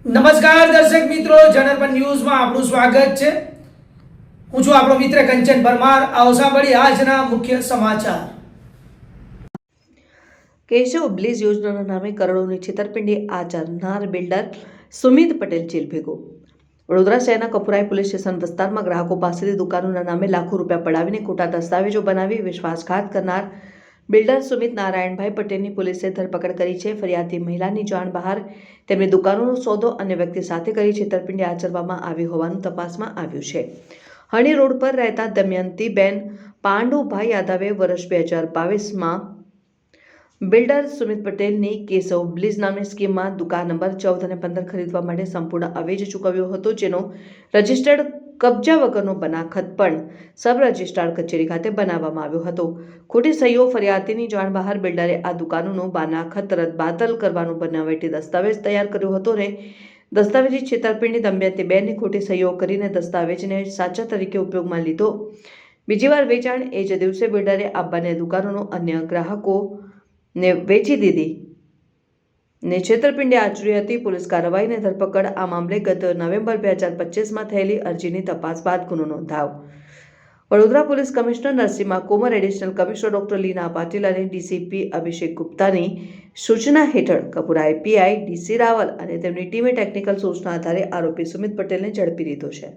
નમસ્કાર દર્શક મિત્રો, જનરપન ન્યૂઝમાં આપનું સ્વાગત છે. હું છું આપણો મિત્ર કંચન પરમાર. આવો સાંભળીએ આજના મુખ્ય સમાચાર. કેશવ બ્લીજ યોજનાના નામે કરોડોની છેતરપિંડી આચરનાર બિલ્ડર સુમિત પટેલ જેલ ભેગો. વડોદરા શહેરના કપુરાઈ પોલીસ સ્ટેશન વિસ્તારમાં ગ્રાહકો પાસેથી દુકાનોના નામે લાખો રૂપિયા પડાવીને ખોટા દસ્તાવેજો બનાવી વિશ્વાસઘાત કરનાર બિલ્ડર સુમિત નારાયણભાઈ પટેલની પોલીસે ધરપકડ કરી છે. ફરિયાદી મહિલાની જાણ બહાર તેમની દુકાનોનો સોદો અન્ય વ્યક્તિ સાથે કરી છેતરપિંડી આચરવામાં આવી હોવાનું તપાસમાં આવ્યું છે. હણી રોડ પર રહેતા દમયંતીબેન પાંડુભાઈ યાદવે વર્ષ 2022માં બિલ્ડર સુમિત પટેલની કેશવ બ્લીજ નામની સ્કીમમાં દુકાન નંબર 14 અને 15 ખરીદવા માટે સંપૂર્ણ અવેજ ચૂકવ્યો હતો, જેનો રજિસ્ટર્ડ કબજા વગરનો બનાખત પણ સબ રજિસ્ટ્રાર કચેરી ખાતે બનાવવામાં આવ્યો હતો. ખોટી સહીઓ ફરિયાદીની જાણ બહાર બિલ્ડરે આ દુકાનોનો બાનાખત રદબાતલ કરવાનો બનાવટી દસ્તાવેજ તૈયાર કર્યો હતો અને દસ્તાવેજી છેતરપિંડી દમયંતીબેનની ખોટી સહીઓ કરીને દસ્તાવેજને સાચા તરીકે ઉપયોગમાં લીધો. બીજી વાર વેચાણ એ જ દિવસે બિલ્ડરે આ બંને દુકાનોનો અન્ય ગ્રાહકો ને વેચી દીધી ને છેતરપિંડી આચરી હતી. પોલીસ કાર્યવાહીને ધરપકડ. આ મામલે ગત નવેમ્બર 2025માં થયેલી અરજીની તપાસ બાદ ગુનો નોંધાવ. Vadodara police commissioner Narasimha Komar, additional commissioner doctor Leena Patil અને ડીસીપી અભિષેક ગુપ્તાની સૂચના હેઠળ કપુરાઈ પીઆઈ ડીસી રાવલ અને તેમની ટીમે ટેકનિકલ સૂચના આધારે આરોપી સુમિત પટેલને ઝડપી લીધો છે.